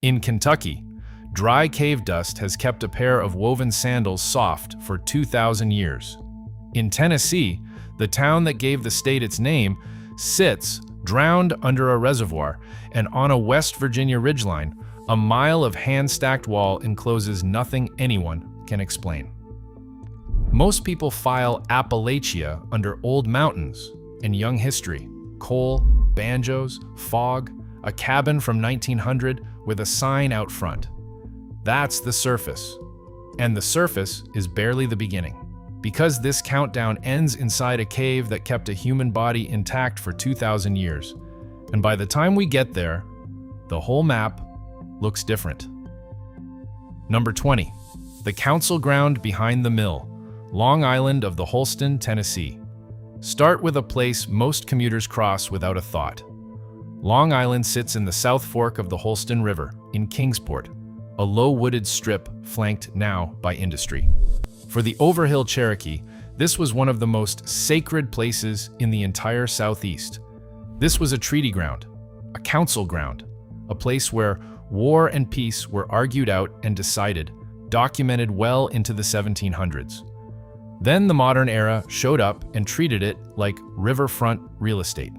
In Kentucky, dry cave dust has kept a pair of woven sandals soft for 2,000 years. In Tennessee, the town that gave the state its name sits drowned under a reservoir, and on a West Virginia ridgeline, a mile of hand-stacked wall encloses nothing anyone can explain. Most people file Appalachia under old mountains and young history, coal, banjos, fog, a cabin from 1900 with a sign out front. That's the surface. And the surface is barely the beginning, because this countdown ends inside a cave that kept a human body intact for 2,000 years. And by the time we get there, the whole map looks different. Number 20, the council ground behind the mill, Long Island of the Holston, Tennessee. Start with a place most commuters cross without a thought. Long Island sits in the South Fork of the Holston River, in Kingsport, a low wooded strip flanked now by industry. For the Overhill Cherokee, this was one of the most sacred places in the entire Southeast. This was a treaty ground, a council ground, a place where war and peace were argued out and decided, documented well into the 1700s. Then the modern era showed up and treated it like riverfront real estate.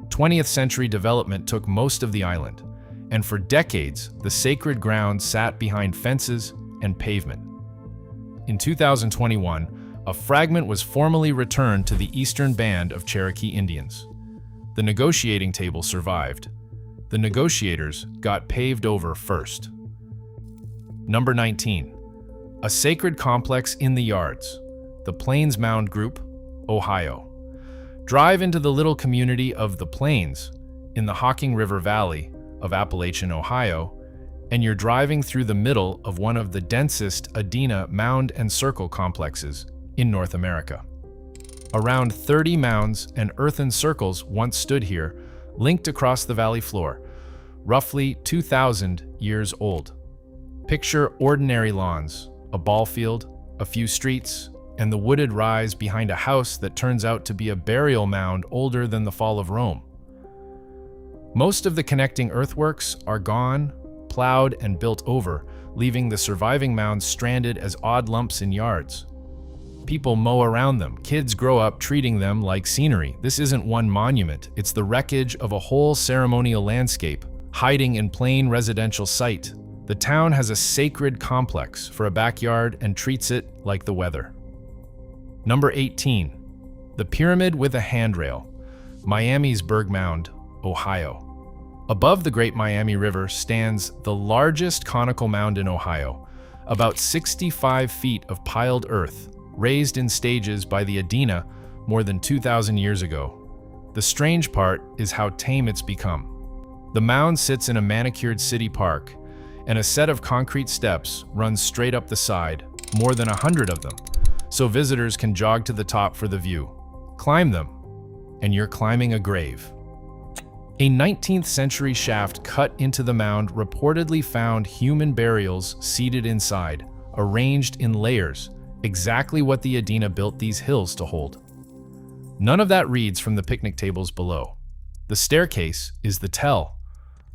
20th century development took most of the island, and for decades, the sacred ground sat behind fences and pavement. In 2021, a fragment was formally returned to the Eastern Band of Cherokee Indians. The negotiating table survived. The negotiators got paved over first. Number 19, a sacred complex in the yards, the Plains Mound Group, Ohio. Drive into the little community of the Plains in the Hocking River Valley of Appalachian, Ohio, and you're driving through the middle of one of the densest Adena mound and circle complexes in North America. Around 30 mounds and earthen circles once stood here, linked across the valley floor, roughly 2,000 years old. Picture ordinary lawns, a ball field, a few streets, and the wooded rise behind a house that turns out to be a burial mound older than the fall of Rome. Most of the connecting earthworks are gone, plowed, and built over, leaving the surviving mounds stranded as odd lumps in yards. People mow around them. Kids grow up treating them like scenery. This isn't one monument. It's the wreckage of a whole ceremonial landscape, hiding in plain residential sight. The town has a sacred complex for a backyard and treats it like the weather. Number 18, the Pyramid with a Handrail, Miamisburg Mound, Ohio. Above the Great Miami River stands the largest conical mound in Ohio, about 65 feet of piled earth, raised in stages by the Adena more than 2,000 years ago. The strange part is how tame it's become. The mound sits in a manicured city park, and a set of concrete steps runs straight up the side, more than 100 of them, so visitors can jog to the top for the view. Climb them, and you're climbing a grave. A 19th century shaft cut into the mound reportedly found human burials seated inside, arranged in layers, exactly what the Adena built these hills to hold. None of that reads from the picnic tables below. The staircase is the tell.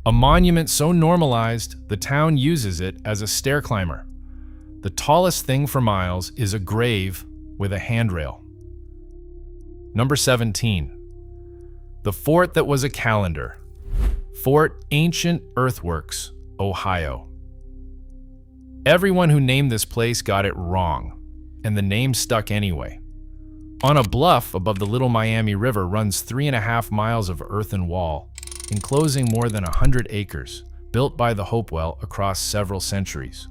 A monument so normalized, the town uses it as a stair climber. The tallest thing for miles is a grave with a handrail. Number 17, the fort that was a calendar, Fort Ancient Earthworks, Ohio. Everyone who named this place got it wrong, and the name stuck anyway. On a bluff above the Little Miami River runs 3.5 miles of earthen wall, enclosing more than 100 acres, built by the Hopewell across several centuries.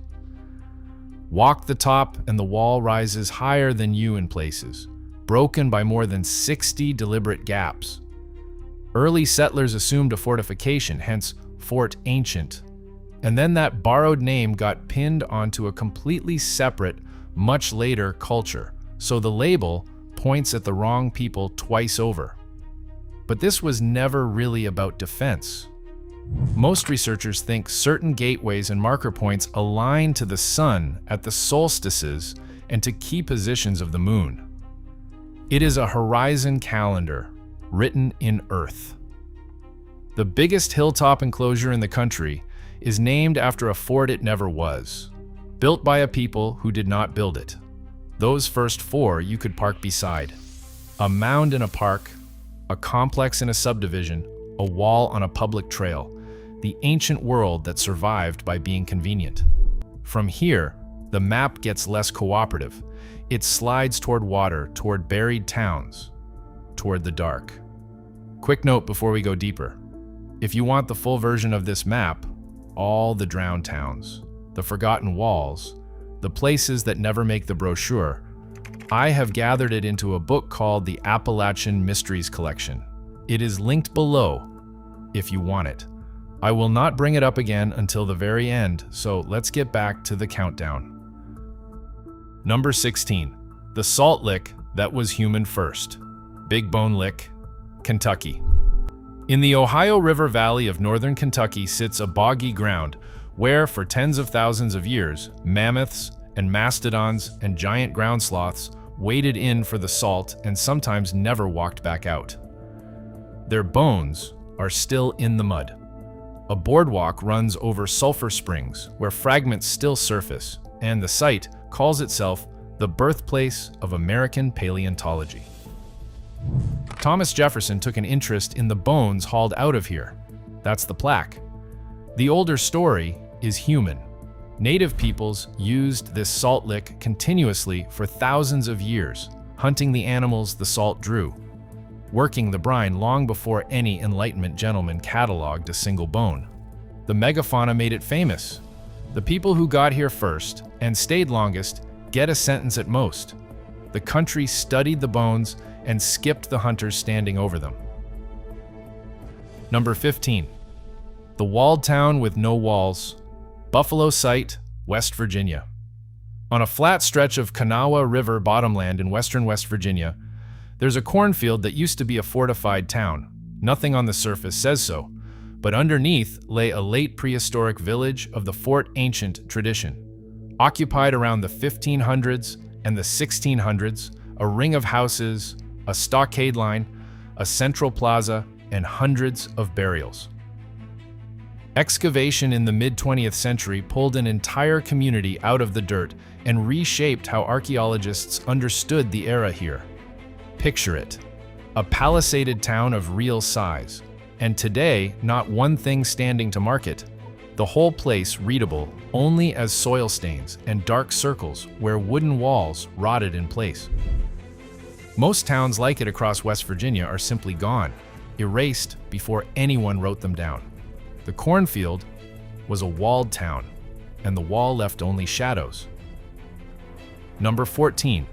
Walk the top and the wall rises higher than you in places, broken by more than 60 deliberate gaps. Early settlers assumed a fortification, hence Fort Ancient, and then that borrowed name got pinned onto a completely separate, much later culture, so the label points at the wrong people twice over. But this was never really about defense. Most researchers think certain gateways and marker points align to the sun at the solstices and to key positions of the moon. It is a horizon calendar written in earth. The biggest hilltop enclosure in the country is named after a fort it never was, built by a people who did not build it. Those first 4 you could park beside. A mound in a park, a complex in a subdivision, a wall on a public trail, the ancient world that survived by being convenient. From here, the map gets less cooperative. It slides toward water, toward buried towns, toward the dark. Quick note before we go deeper. If you want the full version of this map, all the drowned towns, the forgotten walls, the places that never make the brochure, I have gathered it into a book called the Appalachian Mysteries Collection. It is linked below if you want it. I will not bring it up again until the very end, so let's get back to the countdown. Number 16. The salt lick that was human first. Big Bone Lick, Kentucky. In the Ohio River Valley of northern Kentucky sits a boggy ground where, for tens of thousands of years, mammoths and mastodons and giant ground sloths waded in for the salt and sometimes never walked back out. Their bones are still in the mud. A boardwalk runs over sulfur springs where fragments still surface, and the site calls itself the birthplace of American paleontology. Thomas Jefferson took an interest in the bones hauled out of here. That's the plaque. The older story is human. Native peoples used this salt lick continuously for thousands of years, hunting the animals the salt drew, working the brine long before any Enlightenment gentleman cataloged a single bone. The megafauna made it famous. The people who got here first and stayed longest get a sentence at most. The country studied the bones and skipped the hunters standing over them. Number 15. The walled town with no walls, Buffalo Site, West Virginia. On a flat stretch of Kanawha River bottomland in western West Virginia, there's a cornfield that used to be a fortified town. Nothing on the surface says so, but underneath lay a late prehistoric village of the Fort Ancient tradition. Occupied around the 1500s and the 1600s, a ring of houses, a stockade line, a central plaza, and hundreds of burials. Excavation in the mid-20th century pulled an entire community out of the dirt and reshaped how archaeologists understood the era here. Picture it, a palisaded town of real size, and today not one thing standing to mark it. The whole place readable only as soil stains and dark circles where wooden walls rotted in place. Most towns like it across West Virginia are simply gone, erased before anyone wrote them down. The cornfield was a walled town, and the wall left only shadows. Number 14.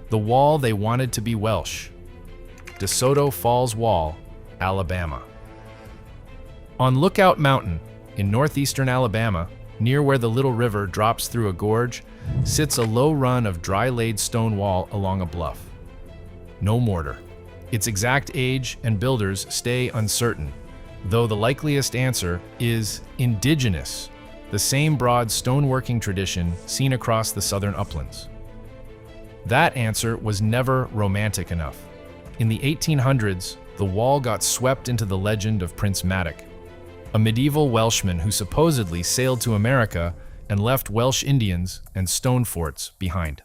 The wall they wanted to be Welsh. DeSoto Falls Wall, Alabama. On Lookout Mountain, in northeastern Alabama, near where the Little River drops through a gorge, sits a low run of dry-laid stone wall along a bluff. No mortar. Its exact age and builders stay uncertain, though the likeliest answer is indigenous, the same broad stoneworking tradition seen across the southern uplands. That answer was never romantic enough. In the 1800s, the wall got swept into the legend of Prince Madoc, a medieval Welshman who supposedly sailed to America and left Welsh Indians and stone forts behind.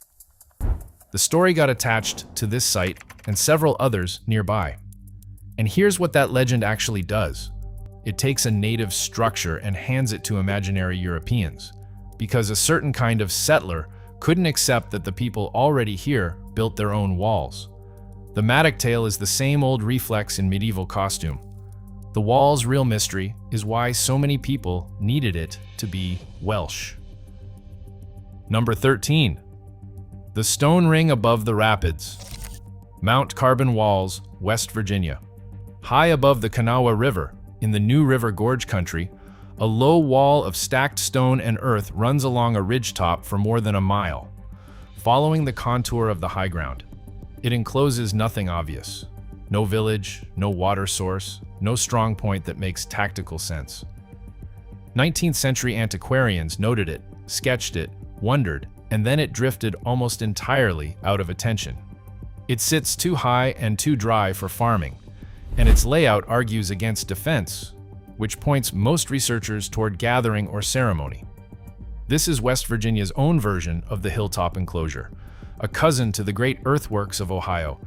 The story got attached to this site and several others nearby. And here's what that legend actually does. It takes a native structure and hands it to imaginary Europeans, because a certain kind of settler couldn't accept that the people already here built their own walls. The Madoc tale is the same old reflex in medieval costume. The wall's real mystery is why so many people needed it to be Welsh. Number 13. The stone ring above the rapids. Mount Carbon Walls, West Virginia. High above the Kanawha River, in the New River Gorge country, a low wall of stacked stone and earth runs along a ridgetop for more than a mile, following the contour of the high ground. It encloses nothing obvious. No village, no water source, no strong point that makes tactical sense. 19th century antiquarians noted it, sketched it, wondered, and then it drifted almost entirely out of attention. It sits too high and too dry for farming, and its layout argues against defense, which points most researchers toward gathering or ceremony. This is West Virginia's own version of the hilltop enclosure, a cousin to the great earthworks of Ohio,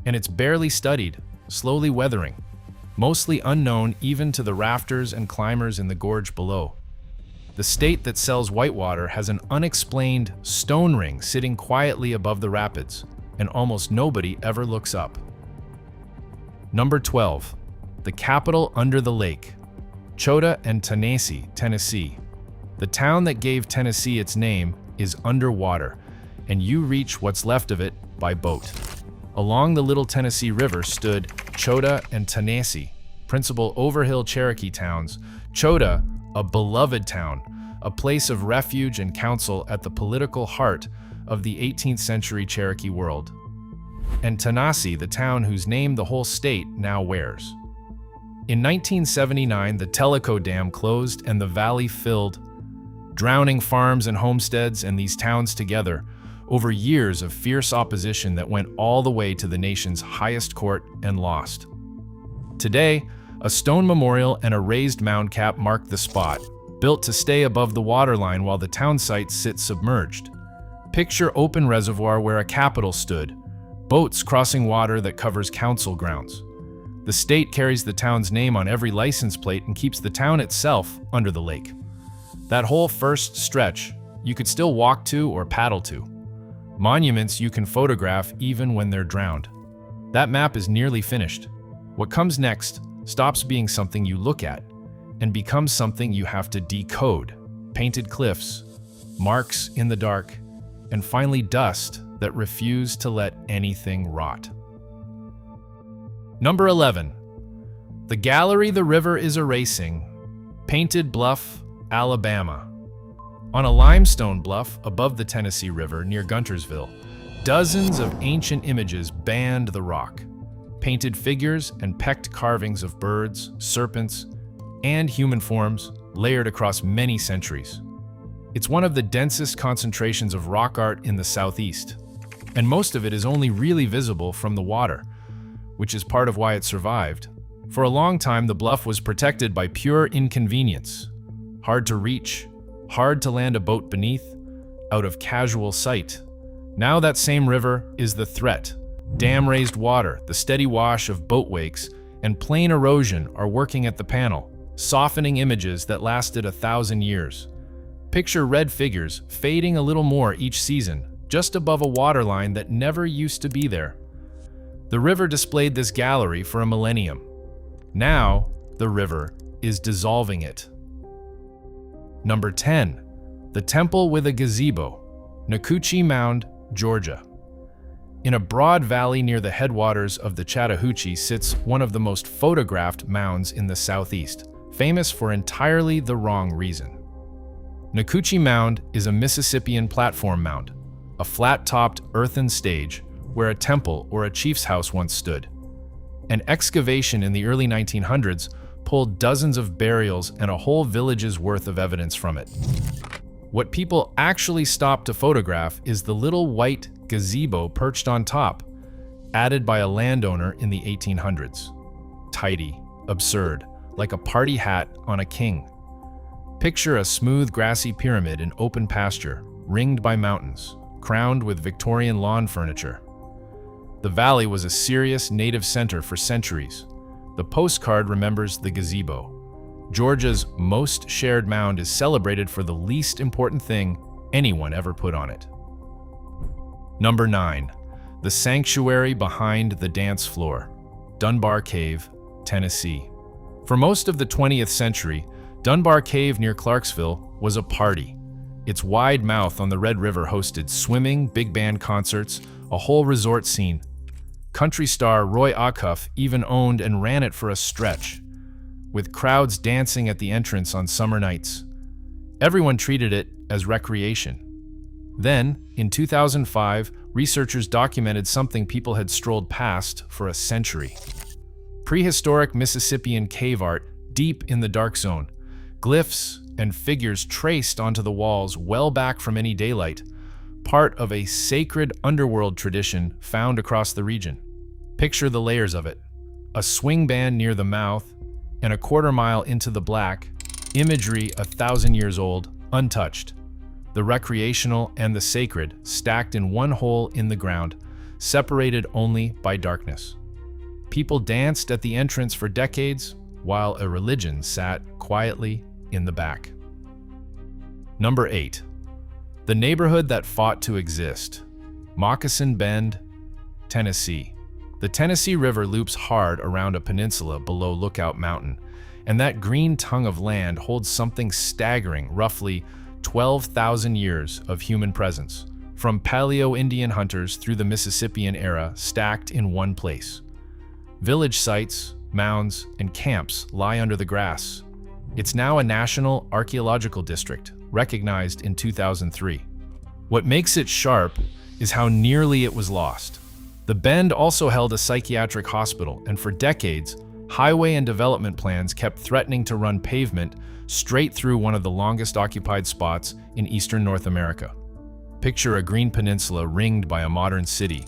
and it's barely studied, slowly weathering, mostly unknown even to the rafters and climbers in the gorge below. The state that sells whitewater has an unexplained stone ring sitting quietly above the rapids, and almost nobody ever looks up. Number 12. The capital under the lake, Chota and Tennessee, Tennessee. The town that gave Tennessee its name is underwater, and you reach what's left of it by boat. Along the Little Tennessee River stood Chota and Tennessee, principal overhill Cherokee towns. Chota, a beloved town, a place of refuge and counsel at the political heart of the 18th century Cherokee world. And Tennessee, the town whose name the whole state now wears. In 1979, the Tellico Dam closed and the valley filled, drowning farms and homesteads and these towns together over years of fierce opposition that went all the way to the nation's highest court and lost. Today, a stone memorial and a raised mound cap mark the spot, built to stay above the waterline while the town site sits submerged. Picture open reservoir where a capitol stood, boats crossing water that covers council grounds. The state carries the town's name on every license plate and keeps the town itself under the lake. That whole first stretch, you could still walk to or paddle to. Monuments you can photograph even when they're drowned. That map is nearly finished. What comes next stops being something you look at and becomes something you have to decode. Painted cliffs, marks in the dark, and finally dust that refuse to let anything rot. Number 11. The gallery the river is erasing, Painted Bluff, Alabama. On a limestone bluff above the Tennessee River near Guntersville, dozens of ancient images band the rock. Painted figures and pecked carvings of birds, serpents, and human forms layered across many centuries. It's one of the densest concentrations of rock art in the Southeast, and most of it is only really visible from the water, which is part of why it survived. For a long time, the bluff was protected by pure inconvenience. Hard to reach, hard to land a boat beneath, out of casual sight. Now that same river is the threat. Dam-raised water, the steady wash of boat wakes, and plain erosion are working at the panel, softening images that lasted 1,000 years. Picture red figures fading a little more each season, just above a waterline that never used to be there. The river displayed this gallery for a millennium. Now, the river is dissolving it. Number 10. The Temple with a Gazebo, Nikuchi Mound, Georgia. In a broad valley near the headwaters of the Chattahoochee sits one of the most photographed mounds in the Southeast, famous for entirely the wrong reason. Nikuchi Mound is a Mississippian platform mound, a flat-topped earthen stage where a temple or a chief's house once stood. An excavation in the early 1900s pulled dozens of burials and a whole village's worth of evidence from it. What people actually stopped to photograph is the little white gazebo perched on top, added by a landowner in the 1800s. Tidy, absurd, like a party hat on a king. Picture a smooth grassy pyramid in open pasture, ringed by mountains, crowned with Victorian lawn furniture. The valley was a serious native center for centuries. The postcard remembers the gazebo. Georgia's most shared mound is celebrated for the least important thing anyone ever put on it. Number 9. The sanctuary behind the dance floor, Dunbar Cave, Tennessee. For most of the 20th century, Dunbar Cave near Clarksville was a party. Its wide mouth on the Red River hosted swimming, big band concerts, a whole resort scene. Country star Roy Acuff even owned and ran it for a stretch, with crowds dancing at the entrance on summer nights. Everyone treated it as recreation. Then, in 2005, researchers documented something people had strolled past for a century. Prehistoric Mississippian cave art deep in the dark zone, glyphs and figures traced onto the walls well back from any daylight, part of a sacred underworld tradition found across the region. Picture the layers of it. A swing band near the mouth, and a quarter-mile into the black, imagery 1,000 years old, untouched. The recreational and the sacred stacked in one hole in the ground, separated only by darkness. People danced at the entrance for decades, while a religion sat quietly in the back. Number 8. The neighborhood that fought to exist. Moccasin Bend, Tennessee. The Tennessee River loops hard around a peninsula below Lookout Mountain, and that green tongue of land holds something staggering, roughly 12,000 years of human presence, from Paleo-Indian hunters through the Mississippian era, stacked in one place. Village sites, mounds, and camps lie under the grass. It's now a national archaeological district, recognized in 2003. What makes it sharp is how nearly it was lost. The Bend also held a psychiatric hospital, and for decades, highway and development plans kept threatening to run pavement straight through one of the longest occupied spots in eastern North America. Picture a green peninsula ringed by a modern city,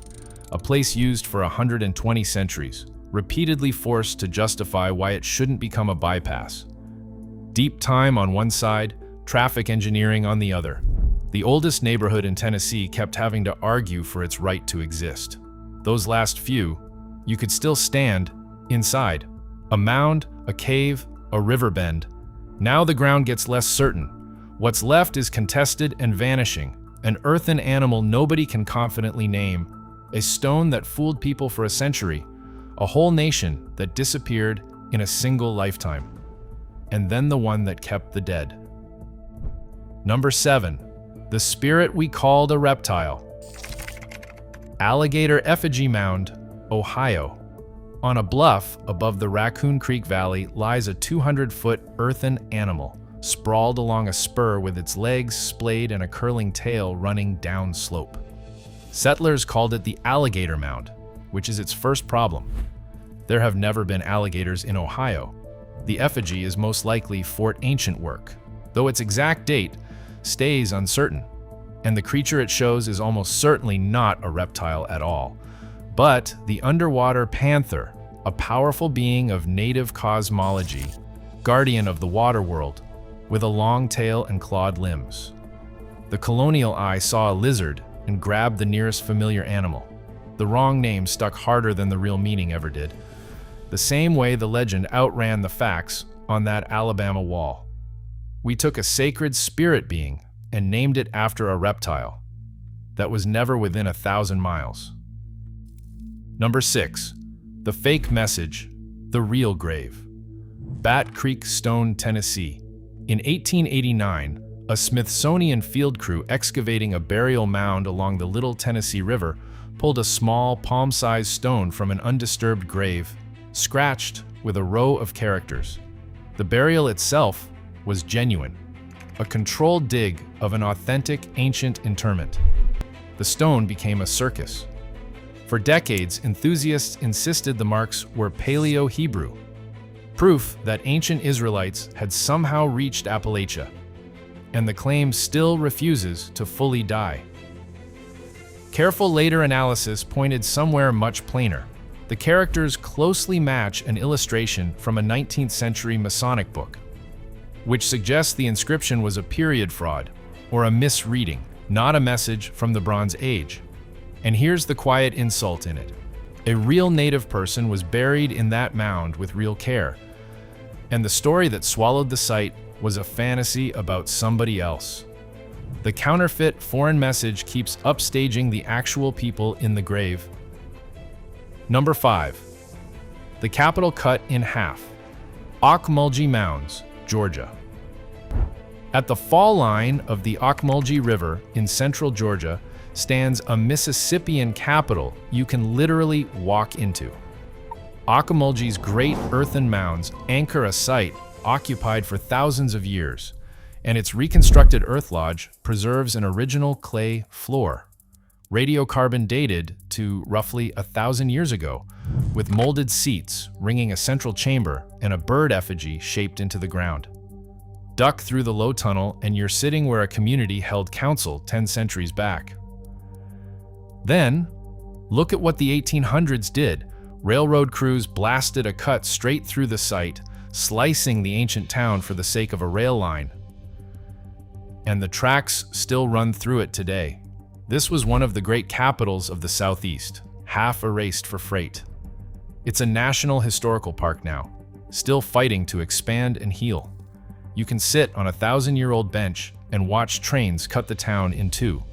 a place used for 120 centuries, repeatedly forced to justify why it shouldn't become a bypass. Deep time on one side, traffic engineering on the other. The oldest neighborhood in Tennessee kept having to argue for its right to exist. Those last few, you could still stand inside. A mound, a cave, a river bend. Now the ground gets less certain. What's left is contested and vanishing, an earthen animal nobody can confidently name, a stone that fooled people for a century, a whole nation that disappeared in a single lifetime, and then the one that kept the dead. Number 7. The spirit we called a reptile. Alligator Effigy Mound, Ohio. On a bluff above the Raccoon Creek Valley lies a 200-foot earthen animal, sprawled along a spur with its legs splayed and a curling tail running down slope. Settlers called it the Alligator Mound, which is its first problem. There have never been alligators in Ohio. The effigy is most likely Fort Ancient work, though its exact date stays uncertain, and the creature it shows is almost certainly not a reptile at all, but the underwater panther, a powerful being of native cosmology, guardian of the water world, with a long tail and clawed limbs. The colonial eye saw a lizard and grabbed the nearest familiar animal. The wrong name stuck harder than the real meaning ever did. The same way the legend outran the facts on that Alabama wall. We took a sacred spirit being and named it after a reptile that was never within 1,000 miles. Number 6. The fake message, the real grave. Bat Creek Stone, Tennessee. In 1889, a Smithsonian field crew excavating a burial mound along the Little Tennessee River pulled a small, palm-sized stone from an undisturbed grave, scratched with a row of characters. The burial itself was genuine, a controlled dig of an authentic ancient interment. The stone became a circus. For decades, enthusiasts insisted the marks were Paleo-Hebrew, proof that ancient Israelites had somehow reached Appalachia, and the claim still refuses to fully die. Careful later analysis pointed somewhere much plainer. The characters closely match an illustration from a 19th century Masonic book, which suggests the inscription was a period fraud or a misreading, not a message from the Bronze Age. And here's the quiet insult in it. A real native person was buried in that mound with real care, and the story that swallowed the site was a fantasy about somebody else. The counterfeit foreign message keeps upstaging the actual people in the grave. Number 5. The capital cut in half. Ocmulgee Mounds, Georgia. At the fall line of the Ocmulgee River in central Georgia stands a Mississippian capital you can literally walk into. Ocmulgee's great earthen mounds anchor a site occupied for thousands of years, and its reconstructed earth lodge preserves an original clay floor, radiocarbon dated to roughly 1,000 years ago, with molded seats ringing a central chamber and a bird effigy shaped into the ground. Duck through the low tunnel and you're sitting where a community held council 10 centuries back. Then, look at what the 1800s did. Railroad crews blasted a cut straight through the site, slicing the ancient town for the sake of a rail line. And the tracks still run through it today. This was one of the great capitals of the Southeast, half erased for freight. It's a national historical park now, still fighting to expand and heal. You can sit on a 1,000-year-old bench and watch trains cut the town in two.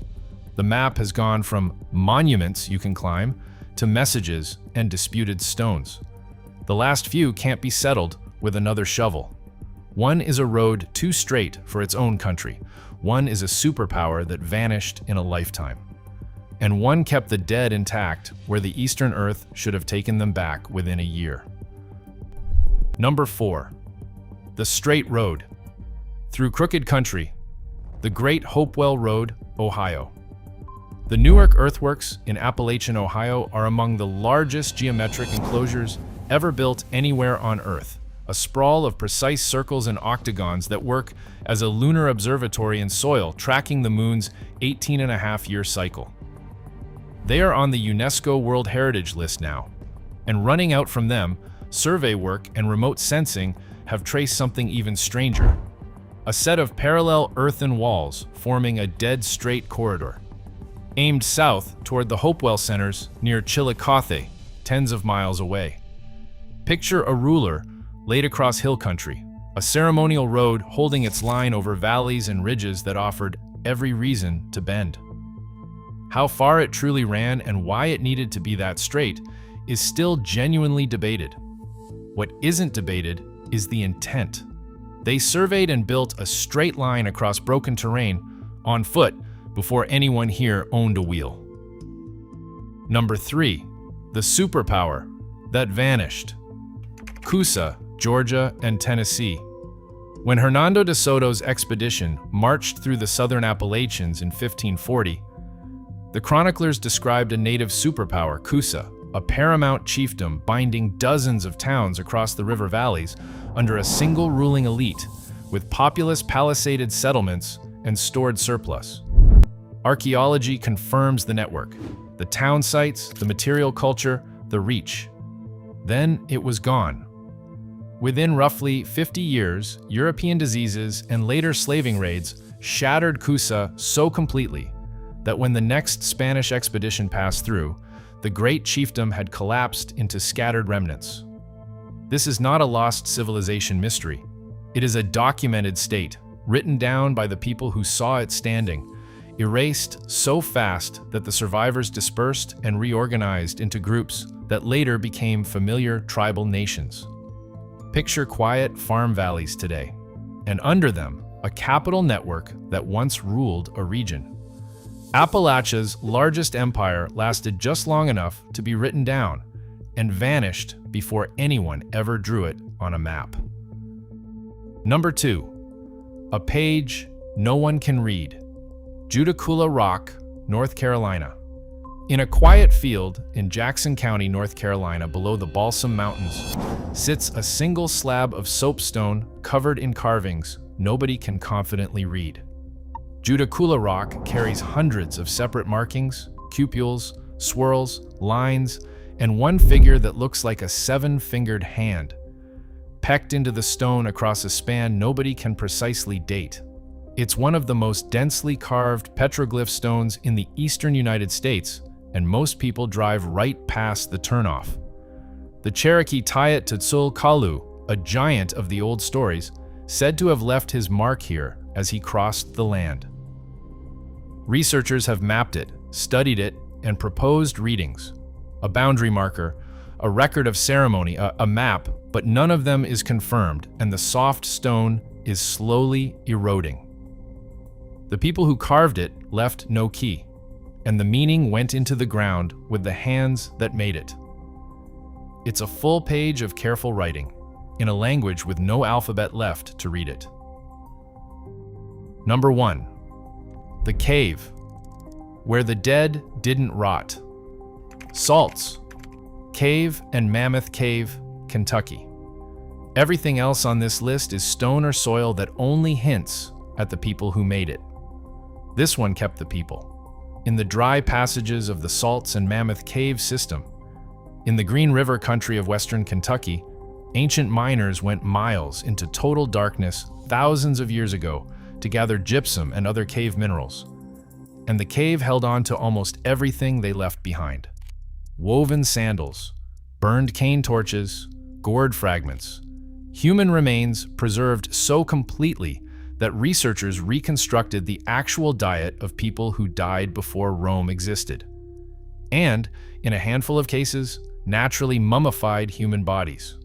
The map has gone from monuments you can climb to messages and disputed stones. The last few can't be settled with another shovel. One is a road too straight for its own country. One is a superpower that vanished in a lifetime. And one kept the dead intact where the Eastern Earth should have taken them back within a year. Number 4. The Straight Road. Through crooked country, the Great Hopewell Road, Ohio. The Newark earthworks in Appalachian, Ohio are among the largest geometric enclosures ever built anywhere on Earth, a sprawl of precise circles and octagons that work as a lunar observatory in soil, tracking the moon's 18.5-year cycle. They are on the UNESCO World Heritage List now, and running out from them, survey work and remote sensing have traced something even stranger. A set of parallel earthen walls forming a dead straight corridor, aimed south toward the Hopewell centers near Chillicothe, tens of miles away. Picture a ruler laid across hill country, a ceremonial road holding its line over valleys and ridges that offered every reason to bend. How far it truly ran and why it needed to be that straight is still genuinely debated. What isn't debated is the intent. They surveyed and built a straight line across broken terrain on foot before anyone here owned a wheel. Number 3. The superpower that vanished. Kusa, Georgia, and Tennessee. When Hernando DeSoto's expedition marched through the southern Appalachians in 1540, the chroniclers described a native superpower, Kusa, a paramount chiefdom binding dozens of towns across the river valleys under a single ruling elite, with populous palisaded settlements and stored surplus. Archaeology confirms the network, the town sites, the material culture, the reach. Then it was gone. Within roughly 50 years, European diseases and later slaving raids shattered Kusa so completely that when the next Spanish expedition passed through, the great chiefdom had collapsed into scattered remnants. This is not a lost civilization mystery. It is a documented state, written down by the people who saw it standing, erased so fast that the survivors dispersed and reorganized into groups that later became familiar tribal nations. Picture quiet farm valleys today, and under them, a capital network that once ruled a region. Appalachia's largest empire lasted just long enough to be written down and vanished before anyone ever drew it on a map. Number 2. A page no one can read. Judaculla Rock, North Carolina. In a quiet field in Jackson County, North Carolina, below the Balsam Mountains, sits a single slab of soapstone covered in carvings nobody can confidently read. Judaculla Rock carries hundreds of separate markings, cupules, swirls, lines, and one figure that looks like a 7-fingered hand, pecked into the stone across a span nobody can precisely date. It's one of the most densely carved petroglyph stones in the eastern United States, and most people drive right past the turnoff. The Cherokee Tayat Tsul'kalu', a giant of the old stories, said to have left his mark here as he crossed the land. Researchers have mapped it, studied it, and proposed readings. A boundary marker, a record of ceremony, a map, but none of them is confirmed, and the soft stone is slowly eroding. The people who carved it left no key, and the meaning went into the ground with the hands that made it. It's a full page of careful writing, in a language with no alphabet left to read it. Number 1. The Cave, where the dead didn't rot. Salts, Cave and Mammoth Cave, Kentucky. Everything else on this list is stone or soil that only hints at the people who made it. This one kept the people. In the dry passages of the Salts and Mammoth Cave system, in the Green River country of western Kentucky, Ancient miners went miles into total darkness thousands of years ago to gather gypsum and other cave minerals. And the cave held on to almost everything they left behind. Woven sandals, burned cane torches, gourd fragments. Human remains preserved so completely that researchers reconstructed the actual diet of people who died before Rome existed. And, in a handful of cases, naturally mummified human bodies.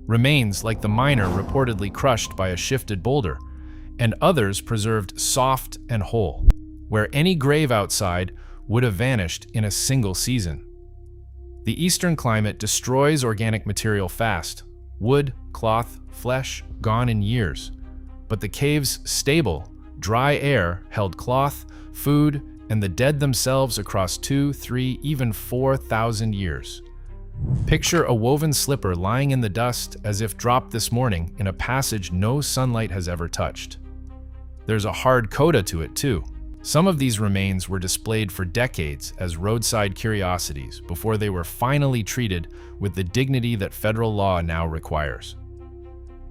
Remains like the miner reportedly crushed by a shifted boulder, and others preserved soft and whole, where any grave outside would have vanished in a single season. The eastern climate destroys organic material fast. Wood, cloth, flesh, gone in years. But the cave's stable, dry air held cloth, food, and the dead themselves across 2, 3, even 4,000 years. Picture a woven slipper lying in the dust as if dropped this morning in a passage no sunlight has ever touched. There's a hard coda to it too. Some of these remains were displayed for decades as roadside curiosities before they were finally treated with the dignity that federal law now requires.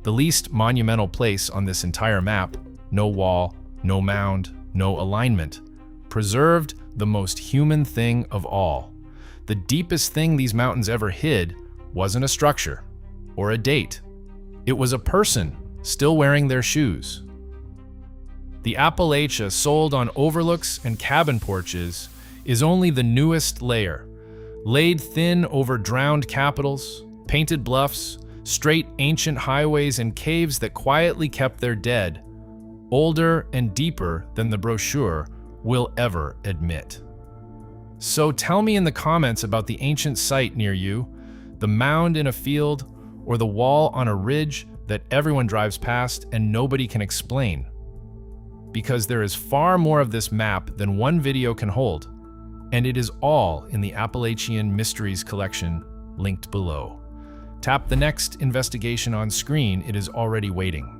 The least monumental place on this entire map, no wall, no mound, no alignment, preserved the most human thing of all. The deepest thing these mountains ever hid wasn't a structure or a date. It was a person still wearing their shoes. The Appalachia sold on overlooks and cabin porches is only the newest layer, laid thin over drowned capitals, painted bluffs, straight ancient highways and caves that quietly kept their dead, older and deeper than the brochure will ever admit. So tell me in the comments about the ancient site near you, the mound in a field, or the wall on a ridge that everyone drives past and nobody can explain. Because there is far more of this map than one video can hold, and it is all in the Appalachian Mysteries collection linked below. Tap the next investigation on screen, it is already waiting.